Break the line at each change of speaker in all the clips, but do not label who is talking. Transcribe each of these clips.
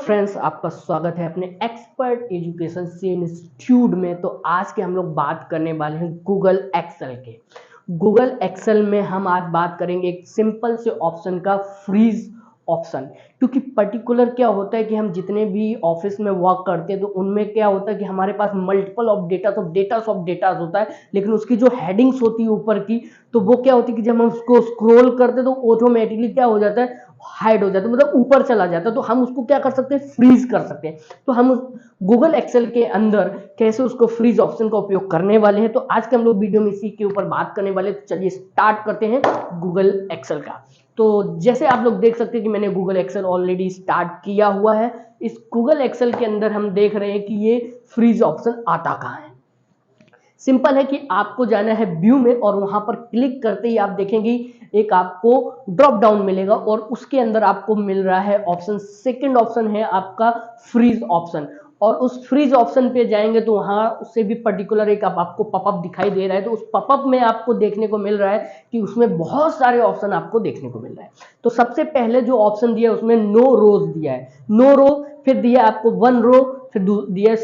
Friends, आपका स्वागत है अपने एक्सपर्ट एजुकेशन सी इंस्टीट्यूट में। तो आज के हम लोग बात करने वाले हैं गूगल एक्सेल के। गूगल एक्सेल में हम आज बात करेंगे एक सिंपल से ऑप्शन का, फ्रीज ऑप्शन। क्योंकि पर्टिकुलर क्या होता है कि हम जितने भी ऑफिस में वर्क करते हैं तो उनमें क्या होता है कि हमारे पास मल्टीपल ऑफ डेटा, तो डेटास ऑफ डेटास होता है, लेकिन उसकी जो हेडिंग्स होती है ऊपर की, तो वो क्या होती है कि जब हम उसको स्क्रॉल करते हैं तो ऑटोमेटिकली क्या हो जाता है, हाइड हो जाता है, मतलब ऊपर चला जाता है। तो हम उसको क्या कर सकते हैं, फ्रीज कर सकते हैं। तो हम गूगल एक्सेल के अंदर कैसे उसको फ्रीज ऑप्शन का उपयोग करने वाले हैं, तो आज के हम लोग वीडियो में इसी के ऊपर बात करने वाले हैं। तो चलिए स्टार्ट करते हैं गूगल एक्सेल का। तो जैसे आप लोग देख सकते हैं कि मैंने गूगल एक्सेल ऑलरेडी स्टार्ट किया हुआ है। इस गूगल एक्सेल के अंदर हम देख रहे हैं कि ये फ्रीज ऑप्शन आता कहाँ है। सिंपल है कि आपको जाना है व्यू में और वहां पर क्लिक करते ही आप देखेंगे एक आपको ड्रॉप डाउन मिलेगा और उसके अंदर आपको मिल रहा है ऑप्शन, सेकंड ऑप्शन है आपका फ्रीज ऑप्शन। और उस फ्रीज ऑप्शन पे जाएंगे तो वहां उससे भी पर्टिकुलर एक आपको पॉपअप दिखाई दे रहा है। तो उस पॉपअप में आपको देखने को मिल रहा है कि उसमें बहुत सारे ऑप्शन आपको देखने को मिल रहा है। तो सबसे पहले जो ऑप्शन दिया है उसमें नो रोज दिया है, नो रो, फिर दिया आपको वन रो, फिर दिया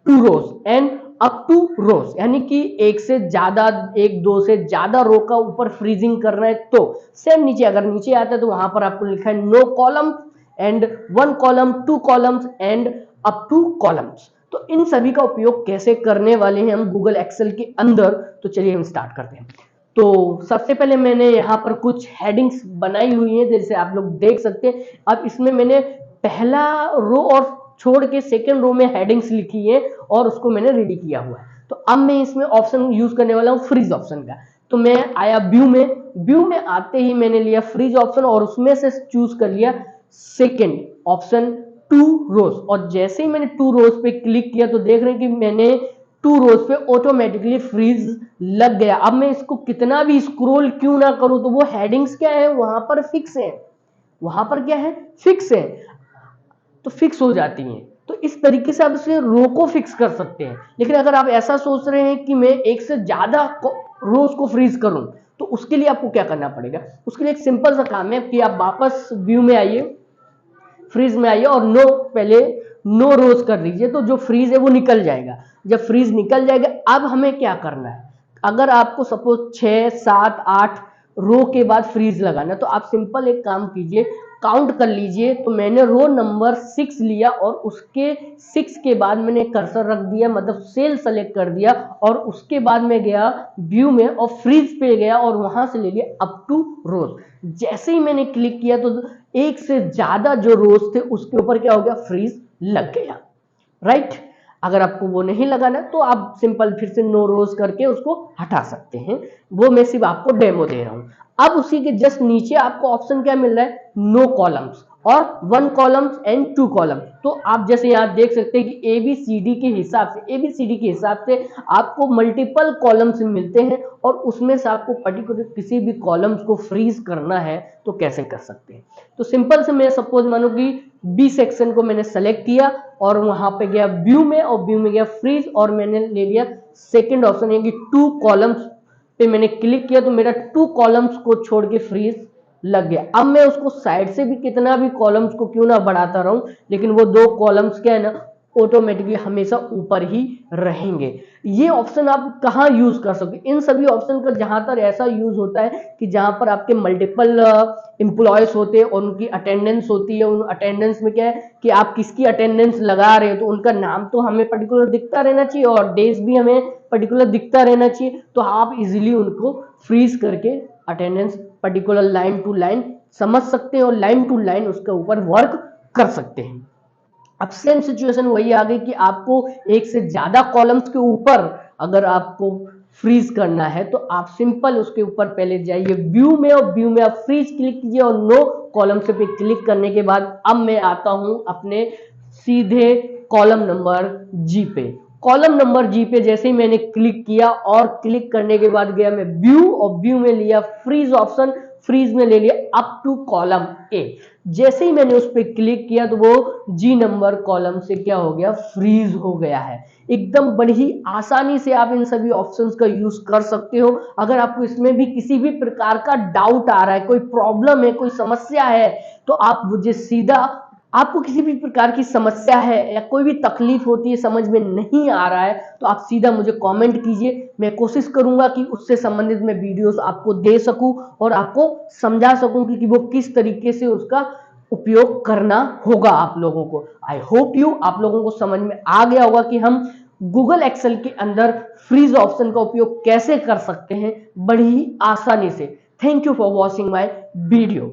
two rows and up to rows, यानी कि एक से ज्यादा, एक दो से ज्यादा रो का ऊपर फ्रीजिंग करना है। तो सेम नीचे अगर नीचे आता है तो वहां पर आपको लिखा है no column and one column, two columns and up to columns. तो इन सभी का उपयोग कैसे करने वाले हैं हम गूगल एक्सेल के अंदर, तो चलिए हम स्टार्ट करते हैं। तो सबसे पहले मैंने यहाँ पर कुछ हेडिंग्स बनाई हुई है, जैसे आप लोग देख सकते हैं। अब इसमें मैंने पहला रो और छोड़ के सेकेंड रो में हेडिंग्स लिखी है और उसको मैंने रेडी किया हुआ है। तो अब मैं इसमें ऑप्शन यूज करने वाला हूँ फ्रीज ऑप्शन का। तो मैं आया व्यू में, व्यू में आते ही मैंने लिया फ्रीज ऑप्शन और उसमें से चूज कर लिया सेकेंड ऑप्शन, टू रोज। और जैसे ही मैंने टू रोज पे क्लिक किया तो देख रहे हैं कि मैंने टू रोज पे ऑटोमेटिकली फ्रीज लग गया। अब मैं इसको कितना भी स्क्रॉल क्यों ना करूं तो वो हेडिंग्स क्या है, वहां पर फिक्स है, वहां पर क्या है, फिक्स है, तो फिक्स हो जाती हैं। तो इस तरीके से आप इसे रो को फिक्स कर सकते हैं। लेकिन अगर आप ऐसा सोच रहे हैं कि मैं एक से ज्यादा रोज को फ्रीज करूं, तो उसके लिए आपको क्या करना पड़ेगा, उसके लिए एक सिंपल सा काम है कि आप वापस व्यू में आइए, फ्रीज में आइए और नो, पहले नो रोज कर दीजिए, तो जो फ्रीज है वो निकल जाएगा। जब फ्रीज निकल जाएगा, अब हमें क्या करना है, अगर आपको सपोज 6, 7, 8 रो के बाद फ्रीज लगाना, तो आप सिंपल एक काम कीजिए, काउंट कर लीजिए। तो मैंने रो नंबर 6 लिया और उसके 6 के बाद मैंने कर्सर रख दिया, मतलब सेल सेलेक्ट कर दिया और उसके बाद मैं गया व्यू में और फ्रीज पे गया और वहां से ले लिया अप टू रोज। जैसे ही मैंने क्लिक किया तो एक से ज्यादा जो रोज थे उसके ऊपर क्या हो गया, फ्रीज लग गया, राइट। अगर आपको वो नहीं लगाना तो आप सिंपल फिर से नो रोज करके उसको हटा सकते हैं। वो मैं सिर्फ आपको डेमो दे रहा हूं। अब उसी के जस्ट नीचे आपको ऑप्शन क्या मिल रहा है, नो कॉलम्स और one columns and two column. तो आप जैसे यहां देख सकते हैं कि एबीसीडी के हिसाब से, एबीसीडी के हिसाब से आपको मल्टीपल कॉलम्स मिलते हैं और उसमें से आपको पर्टिकुलर किसी भी कॉलम्स को फ्रीज करना है तो कैसे कर सकते हैं। तो सिंपल से मैं सपोज मानो कि बी सेक्शन को मैंने सेलेक्ट किया और वहां पे गया व्यू में और व्यू में गया फ्रीज और मैंने ले लिया सेकंड ऑप्शन, यानी कि टू कॉलम्स पे मैंने क्लिक किया तो मेरा टू कॉलम्स को छोड़ के फ्रीज लग गया। अब मैं उसको साइड से भी कितना भी कॉलम्स को क्यों ना बढ़ाता रहूं, लेकिन वो दो कॉलम्स क्या है ना, ऑटोमेटिकली हमेशा ऊपर ही रहेंगे। ये ऑप्शन आप कहाँ यूज कर सकते, इन सभी ऑप्शन का जहां तक ऐसा यूज होता है कि जहां पर आपके मल्टीपल एम्प्लॉयज होते हैं और उनकी अटेंडेंस होती है। उन अटेंडेंस में क्या है कि आप किसकी अटेंडेंस लगा रहे हो तो उनका नाम तो हमें पर्टिकुलर दिखता रहना चाहिए और डेज भी हमें पर्टिकुलर दिखता रहना चाहिए। तो आप इजीली उनको फ्रीज करके attendance particular line to line समझ सकते हैं और लाइन टू लाइन उसके ऊपर वर्क कर सकते हैं। अब सेम सिचुएशन वही आ गई कि आपको एक से ज्यादा कॉलम्स के ऊपर अगर आपको फ्रीज करना है तो आप सिंपल उसके ऊपर पहले जाइए व्यू में और व्यू में आप फ्रीज क्लिक कीजिए और नो कॉलम्स पे क्लिक करने के बाद अब मैं आता हूं अपने सीधे कॉलम नंबर जी पे। कॉलम नंबर जी पे जैसे ही मैंने क्लिक किया और क्लिक करने के बाद गया मैं व्यू और व्यू में लिया फ्रीज ऑप्शन, फ्रीज में ले लिया अप टू कॉलम ए। जैसे ही मैंने उस पर क्लिक किया तो वो जी नंबर कॉलम से क्या हो गया, फ्रीज हो गया है। एकदम बड़ी आसानी से आप इन सभी ऑप्शंस का यूज कर सकते हो। अगर आपको इसमें भी किसी भी प्रकार का डाउट आ रहा है, कोई प्रॉब्लम है, कोई समस्या है, तो आप मुझे सीधा आपको किसी भी प्रकार की समस्या है या कोई भी तकलीफ होती है, समझ में नहीं आ रहा है, तो आप सीधा मुझे कमेंट कीजिए। मैं कोशिश करूंगा कि उससे संबंधित मैं वीडियोस आपको दे सकूं और आपको समझा सकूं कि वो किस तरीके से उसका उपयोग करना होगा आप लोगों को। आई होप आप लोगों को समझ में आ गया होगा कि हम गूगल एक्सेल के अंदर फ्रीज ऑप्शन का उपयोग कैसे कर सकते हैं बड़ी ही आसानी से। Thank you for watching my video.